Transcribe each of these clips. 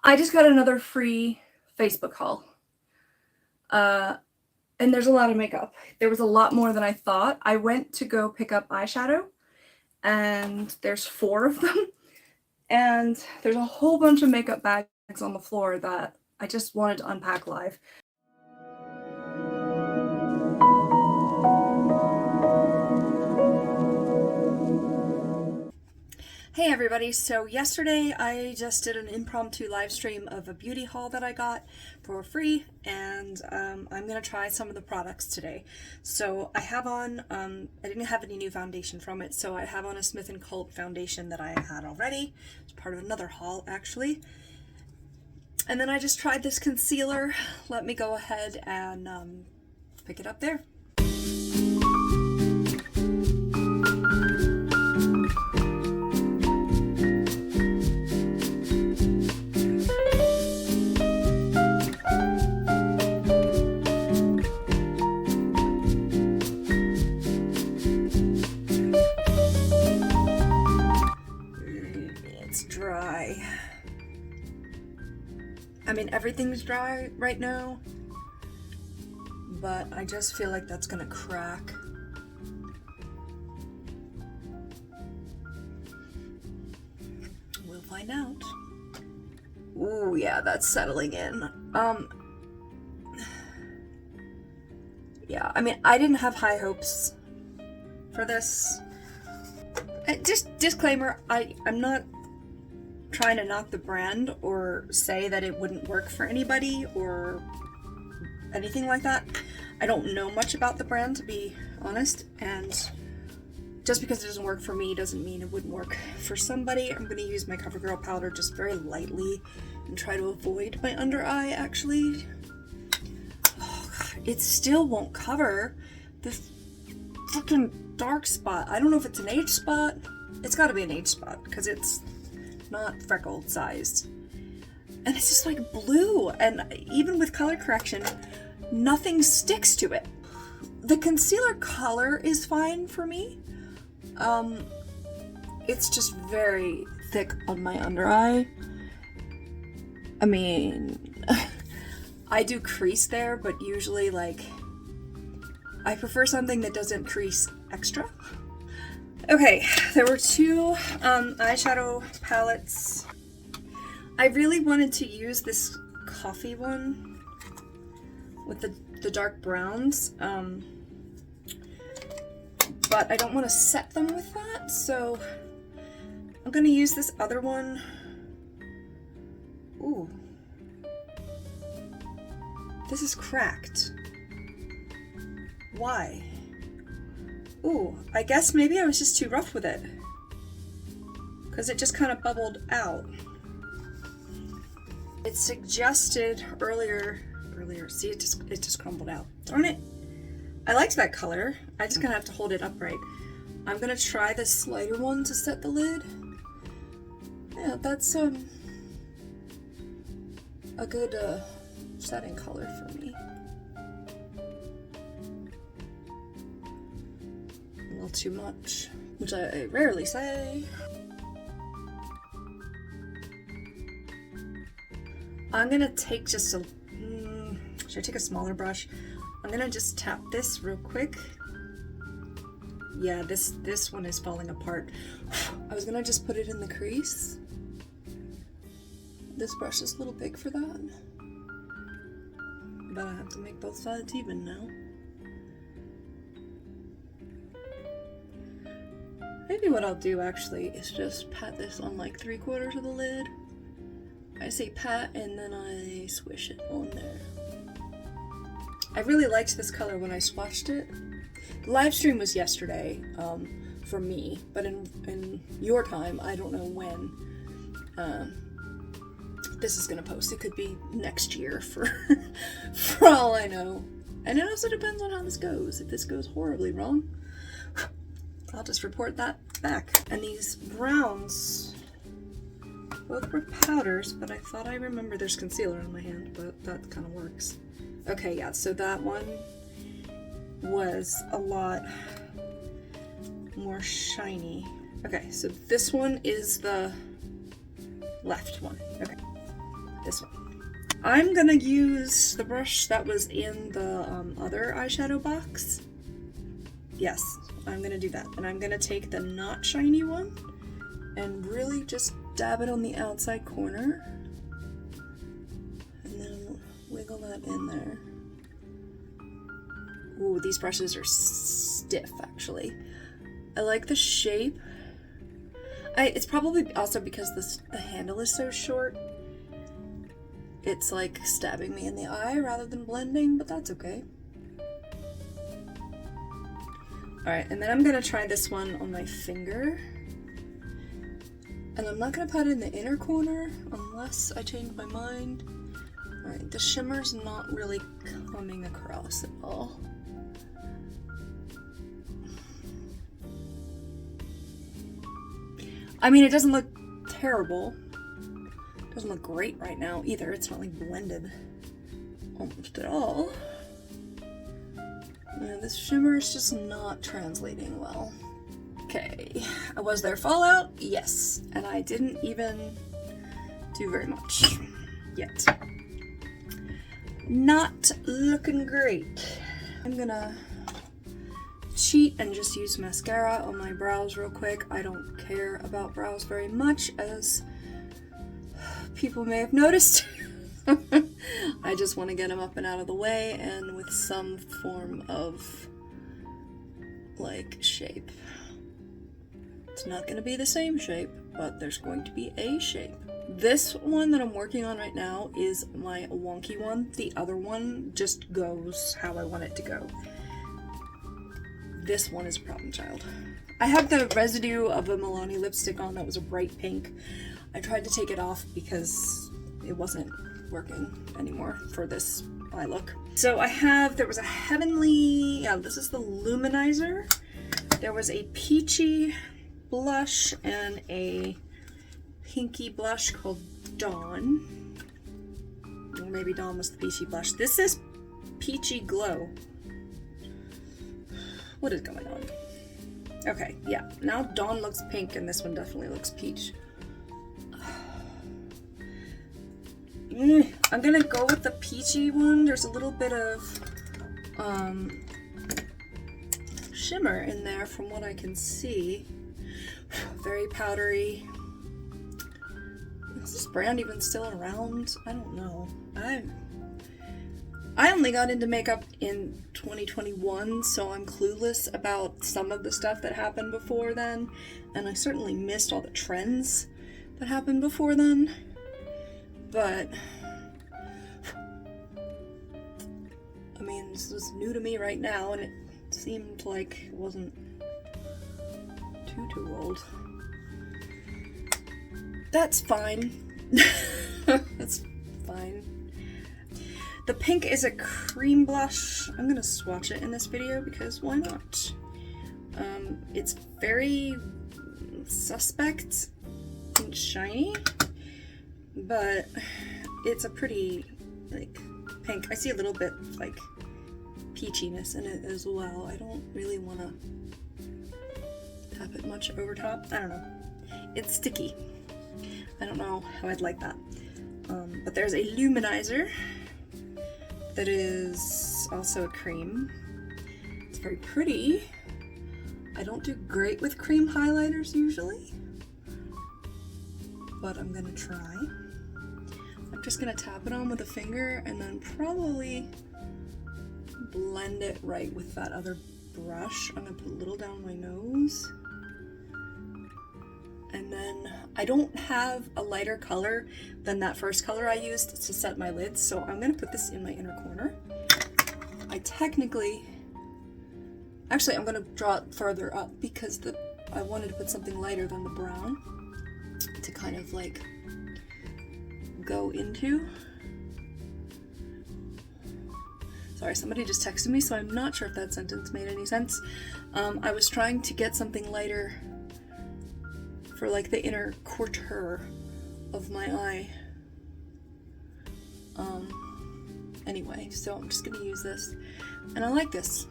I just got another free Facebook haul. And there's a lot of makeup. There was a lot more than I thought. I went to go pick up eyeshadow, and there's 4 of them. And there's a whole bunch of makeup bags on the floor that I just wanted to unpack live. Hey everybody, so yesterday I just did an impromptu live stream of a beauty haul that I got for free, and I'm going to try some of the products today. So I have on, I didn't have any new foundation from it, so I have on a Smith & Cult foundation that I had already. It's part of another haul actually. And then I just tried this concealer. Let me go ahead and pick it up there. Dry. I mean, everything's dry right now, but I just feel like that's gonna crack. We'll find out. Ooh, yeah, that's settling in. Yeah, I mean, I didn't have high hopes for this. Just disclaimer, I'm not trying to knock the brand or say that it wouldn't work for anybody or anything like that. I don't know much about the brand, to be honest, and just because it doesn't work for me doesn't mean it wouldn't work for somebody. I'm going to use my CoverGirl powder just very lightly and try to avoid my under eye, actually. Oh, God, it still won't cover this freaking dark spot. I don't know if it's an age spot. It's got to be an age spot because it's not freckled sized, and it's just like blue, and even with color correction nothing sticks to it. The concealer color is fine for me. It's just very thick on my under eye. I mean, I do crease there, but usually like I prefer something that doesn't crease extra. Okay, there were 2 eyeshadow palettes. I really wanted to use this coffee one with the dark browns, but I don't want to set them with that, so I'm going to use this other one. Ooh. This is cracked. Why? Ooh, I guess maybe I was just too rough with it, because it just kind of bubbled out. It suggested earlier, see, it just crumbled out. Darn it. I liked that color. I just gonna have to hold it upright. I'm gonna try this lighter one to set the lid. Yeah, that's a good setting color for me. A little too much, which I rarely say. I'm gonna take just a, should I take a smaller brush? I'm gonna just tap this real quick. Yeah, this one is falling apart. I was gonna just put it in the crease. This brush is a little big for that, but I have to make both sides even now. Maybe what I'll do actually is just pat this on like 3/4 of the lid. I say pat and then I swish it on there. I really liked this color when I swatched it. The live stream was yesterday for me, but in your time, I don't know when this is gonna post. It could be next year for all I know. And it also depends on how this goes. If this goes horribly wrong, I'll just report that back. And these browns, both were powders, but I thought I remember there's concealer on my hand, but that kind of works. Okay, yeah, so that one was a lot more shiny. Okay, so this one is the left one. Okay. this one. I'm gonna use the brush that was in the other eyeshadow box. Yes, I'm gonna do that. And I'm gonna take the not shiny one and really just dab it on the outside corner. And then wiggle that in there. Ooh, these brushes are stiff, actually. I like the shape. It's probably also because the handle is so short. It's like stabbing me in the eye rather than blending, but that's okay. Alright, and then I'm gonna try this one on my finger. And I'm not gonna put it in the inner corner unless I change my mind. Alright, the shimmer's not really coming across at all. I mean, it doesn't look terrible. It doesn't look great right now either. It's not like blended almost at all. Yeah, this shimmer is just not translating well. Okay, was there fallout? Yes, and I didn't even do very much yet. Not looking great. I'm gonna cheat and just use mascara on my brows real quick. I don't care about brows very much, as people may have noticed. I just want to get them up and out of the way and with some form of like shape. It's not going to be the same shape, but there's going to be a shape. This one that I'm working on right now is my wonky one. The other one just goes how I want it to go. This one is a problem child. I had the residue of a Milani lipstick on that was a bright pink. I tried to take it off because it wasn't working anymore for this eye look. So there was a heavenly, this is the Luminizer. There was a peachy blush and a pinky blush called Dawn. Or maybe Dawn was the peachy blush. This is Peachy Glow. What is going on? Okay, yeah. Now Dawn looks pink and this one definitely looks peach. I'm gonna go with the peachy one. There's a little bit of shimmer in there from what I can see. Very powdery. Is this brand even still around? I don't know. I only got into makeup in 2021, so I'm clueless about some of the stuff that happened before then, and I certainly missed all the trends that happened before then. But I mean, this was new to me right now, and it seemed like it wasn't too old. That's fine. That's fine. The pink is a cream blush. I'm gonna swatch it in this video because why not? It's very suspect and shiny, but it's a pretty like pink. I see a little bit of like peachiness in it as well. I don't really want to tap it much over top. I don't know. It's sticky. I don't know how I'd like that. But there's a Luminizer that is also a cream. It's very pretty. I don't do great with cream highlighters usually, but I'm gonna try. I'm just gonna tap it on with a finger and then probably blend it right with that other brush. I'm gonna put a little down my nose. And then I don't have a lighter color than that first color I used to set my lids, so I'm gonna put this in my inner corner. Actually, I'm gonna draw it further up because I wanted to put something lighter than the brown to kind of like go into. Sorry, somebody just texted me, so I'm not sure if that sentence made any sense. I was trying to get something lighter for like the inner quarter of my eye. Anyway, so I'm just gonna use this, and I like this.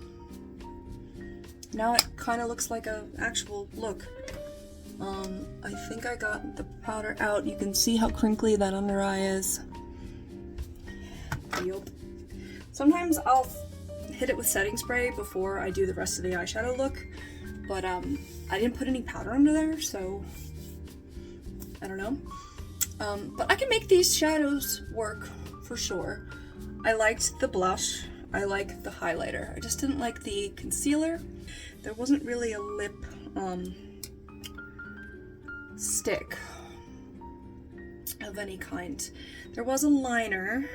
Now it kind of looks like an actual look. I think I got the powder out. You can see how crinkly that under eye is. deal. Sometimes I'll hit it with setting spray before I do the rest of the eyeshadow look, but I didn't put any powder under there, so I don't know. But I can make these shadows work for sure. I liked the blush. I like the highlighter. I just didn't like the concealer. There wasn't really a lip stick of any kind. There was a liner.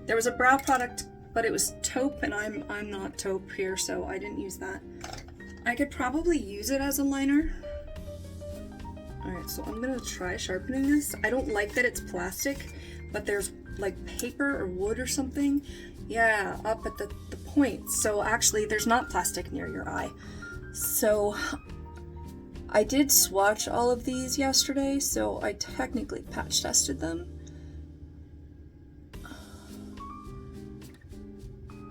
There was a brow product, but it was taupe, and I'm not taupe here, so I didn't use that. I could probably use it as a liner. Alright, so I'm gonna try sharpening this. I don't like that it's plastic, but there's like paper or wood or something. Yeah, up at the point. So actually there's not plastic near your eye. So I did swatch all of these yesterday, so I technically patch tested them.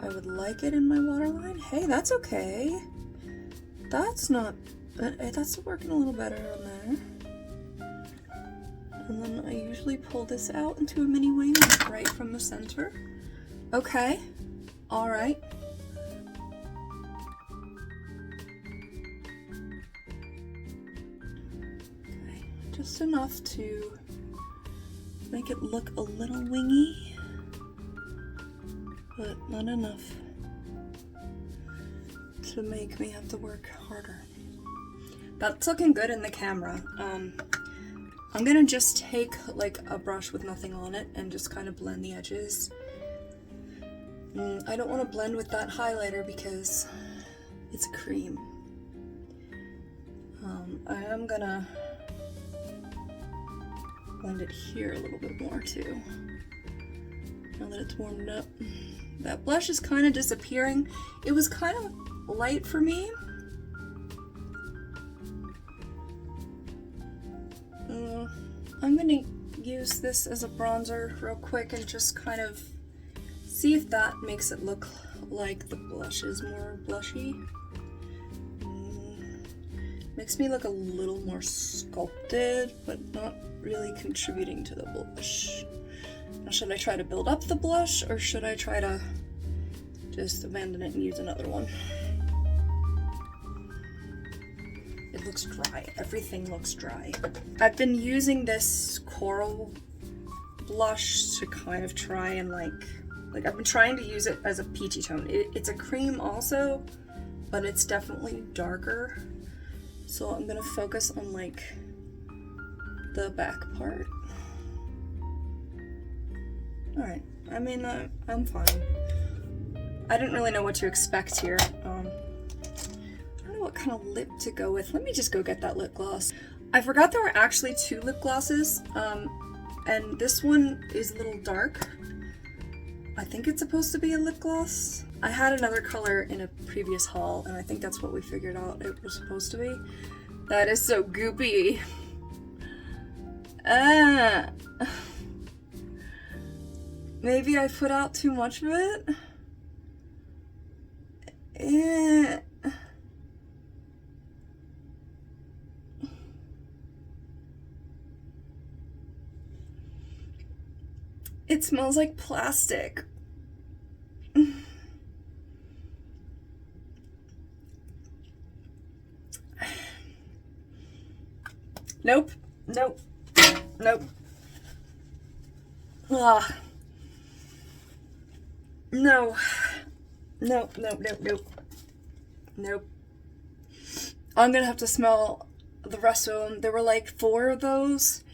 I would like it in my waterline. Hey, that's okay. That's not, that's working a little better on there. And then I usually pull this out into a mini wing right from the center. Okay, all right. Okay, just enough to make it look a little wingy, but not enough to make me have to work harder. That's looking good in the camera. I'm gonna just take like a brush with nothing on it and just kind of blend the edges. I don't want to blend with that highlighter because it's a cream. I am gonna blend it here a little bit more too, now that it's warmed up. That blush is kind of disappearing. It was kind of light for me. I'm gonna use this as a bronzer real quick and just kind of see if that makes it look like the blush is more blushy. Makes me look a little more sculpted, but not really contributing to the blush. Now, should I try to build up the blush, or should I try to just abandon it and use another one? It looks dry. Everything looks dry. I've been using this coral blush to kind of try and like I've been trying to use it as a peachy tone. It's a cream also, but it's definitely darker. So I'm gonna focus on like the back part. Alright, I mean, I'm fine. I didn't really know what to expect here. I don't know what kind of lip to go with. Let me just go get that lip gloss. I forgot there were actually 2 lip glosses, and this one is a little dark. I think it's supposed to be a lip gloss. I had another color in a previous haul, and I think that's what we figured out it was supposed to be. That is so goopy. Maybe I put out too much of it? It smells like plastic. Nope. Nope. Nope. Ah. No. Nope, nope, nope, nope. Nope. I'm gonna have to smell the rest of them. There were like 4 of those,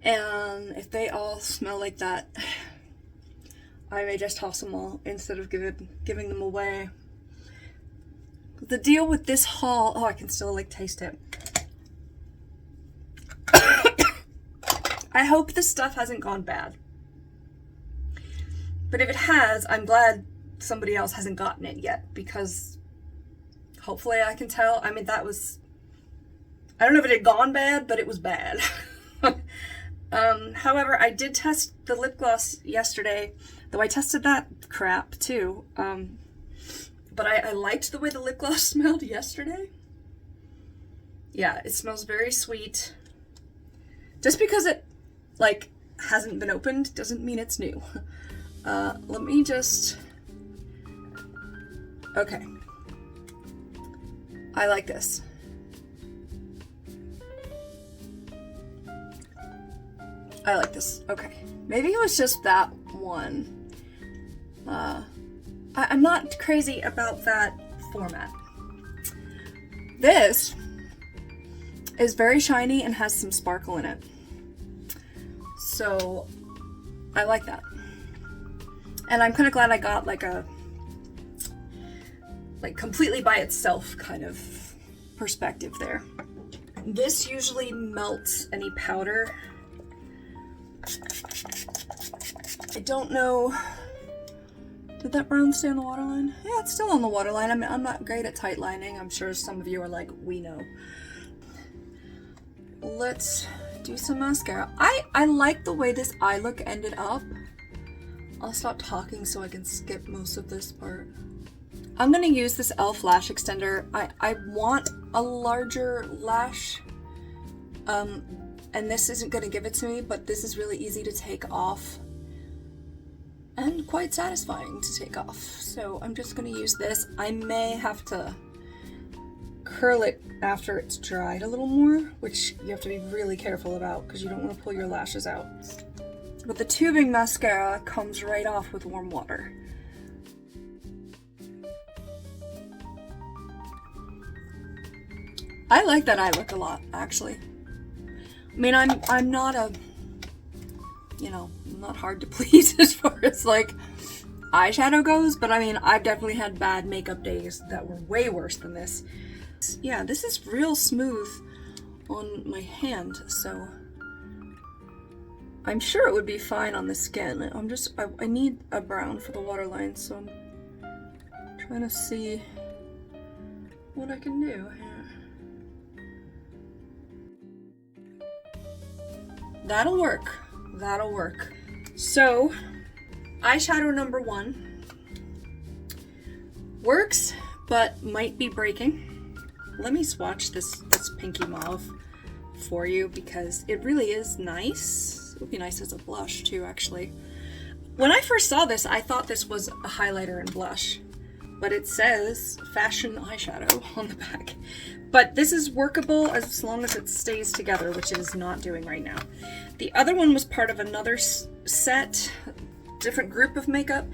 and if they all smell like that, I may just toss them all instead of giving them away. The deal with this haul, oh, I can still like taste it. I hope this stuff hasn't gone bad. But if it has, I'm glad somebody else hasn't gotten it yet, because hopefully I can tell. I mean, that was, I don't know if it had gone bad, but it was bad. However, I did test the lip gloss yesterday, though I tested that crap too. But I liked the way the lip gloss smelled yesterday. Yeah, it smells very sweet. Just because it, like, hasn't been opened doesn't mean it's new. Let me just... Okay. I like this. I like this. Okay. Maybe it was just that one. I'm not crazy about that format. This is very shiny and has some sparkle in it. So I like that. And I'm kind of glad I got like a completely by itself kind of perspective there. This usually melts any powder. I don't know. Did that brown stay on the waterline? Yeah, it's still on the waterline. I mean, I'm not great at tight lining. I'm sure some of you are like, we know. Let's do some mascara. I like the way this eye look ended up. I'll stop talking so I can skip most of this part. I'm gonna use this e.l.f. lash extender. I want a larger lash, and this isn't gonna give it to me, but this is really easy to take off and quite satisfying to take off. So I'm just gonna use this. I may have to curl it after it's dried a little more, which you have to be really careful about because you don't want to pull your lashes out. But the tubing mascara comes right off with warm water. I like that eye look a lot, actually. I mean, I'm not a, you know, I'm not hard to please as far as like eyeshadow goes, but I mean, I've definitely had bad makeup days that were way worse than this. Yeah, this is real smooth on my hand, so I'm sure it would be fine on the skin. I need a brown for the waterline, so I'm trying to see what I can do here. That'll work. That'll work. So, eyeshadow number 1 works, but might be breaking. Let me swatch this pinky mauve for you because it really is nice. It would be nice as a blush too, actually. When I first saw this, I thought this was a highlighter and blush, but it says fashion eyeshadow on the back. But this is workable as long as it stays together, which it is not doing right now. The other one was part of another set, different group of makeup,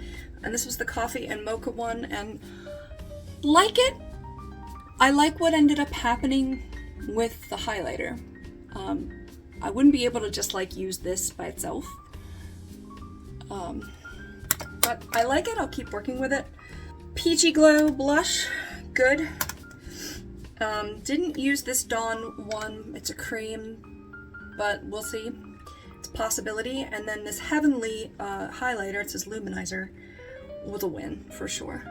and this was the coffee and mocha one, and like it. I like what ended up happening with the highlighter. I wouldn't be able to just like use this by itself. But I like it, I'll keep working with it. Peachy Glow blush, good. Didn't use this Dawn one, it's a cream, but we'll see. It's a possibility. And then this Heavenly highlighter, it says Luminzer, was a win for sure.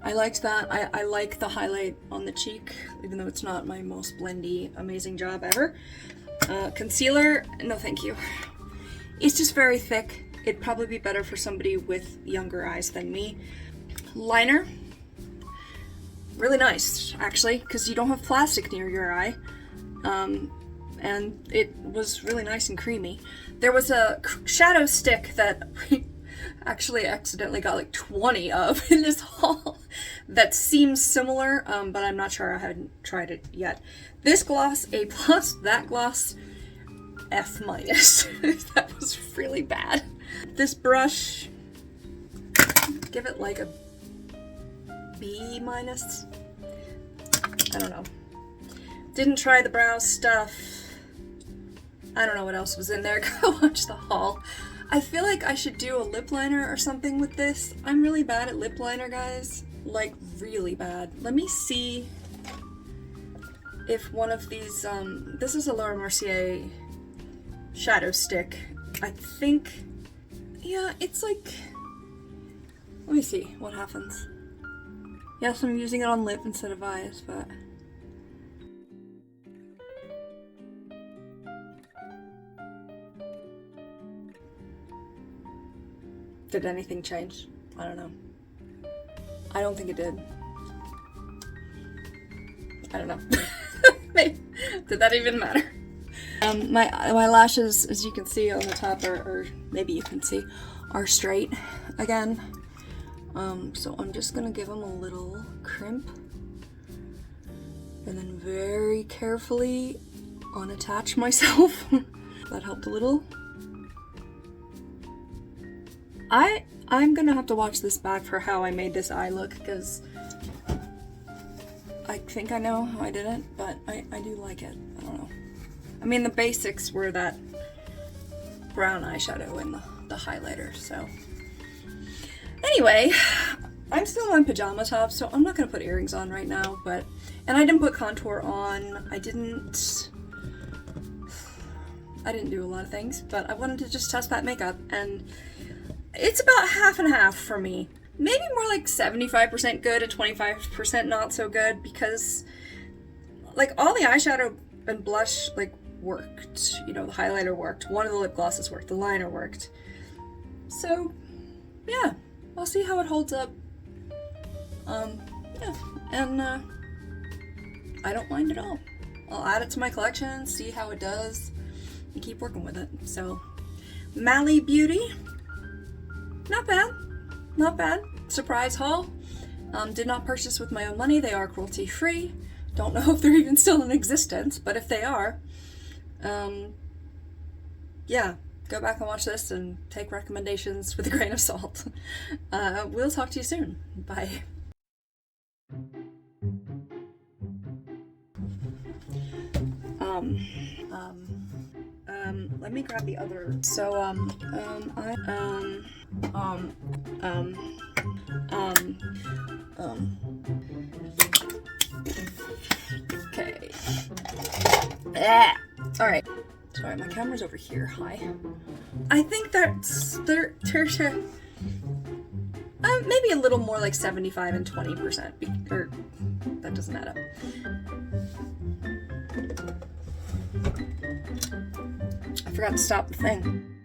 I liked that. I like the highlight on the cheek, even though it's not my most blendy, amazing job ever. Concealer, no thank you. It's just very thick. It'd probably be better for somebody with younger eyes than me. Liner, really nice actually, because you don't have plastic near your eye. And it was really nice and creamy. There was a shadow stick that we actually accidentally got like 20 of in this haul that seems similar, but I'm not sure, I hadn't tried it yet. This gloss, A+, that gloss, F-. That was really bad. This brush, give it like a B-. I don't know. Didn't try the brow stuff. I don't know what else was in there. Go watch the haul. I feel like I should do a lip liner or something with this. I'm really bad at lip liner, guys. Like, really bad. Let me see if one of these, this is a Laura Mercier shadow stick. I think, yeah, it's like, let me see what happens. Yes, I'm using it on lip instead of eyes, but did anything change? I don't know. I don't think it did. I don't know. Did that even matter? My lashes, as you can see on the top, or maybe you can see, are straight again. So I'm just gonna give them a little crimp and then very carefully unattach myself. That helped a little. I'm gonna have to watch this back for how I made this eye look, because I think I know how I did it, but I do like it. I don't know. I mean, the basics were that brown eyeshadow and the highlighter, so. Anyway, I'm still in pajama top, so I'm not gonna put earrings on right now, and I didn't put contour on. I didn't do a lot of things, but I wanted to just test that makeup, and it's about half and half for me. Maybe more like 75% good and 25% not so good, because like all the eyeshadow and blush like worked. You know, the highlighter worked, one of the lip glosses worked, the liner worked. So yeah, I'll see how it holds up. Yeah, and I don't mind at all. I'll add it to my collection, see how it does, and keep working with it. So Mally Beauty, not bad. Not bad. Surprise haul. Did not purchase with my own money. They are cruelty free. Don't know if they're even still in existence, but if they are, yeah, go back and watch this and take recommendations with a grain of salt. We'll talk to you soon. Bye. Let me grab the other. So, okay. All right. Sorry, my camera's over here. Hi. I think that's maybe a little more like 75 and 20%, or that doesn't add up. I forgot to stop the thing.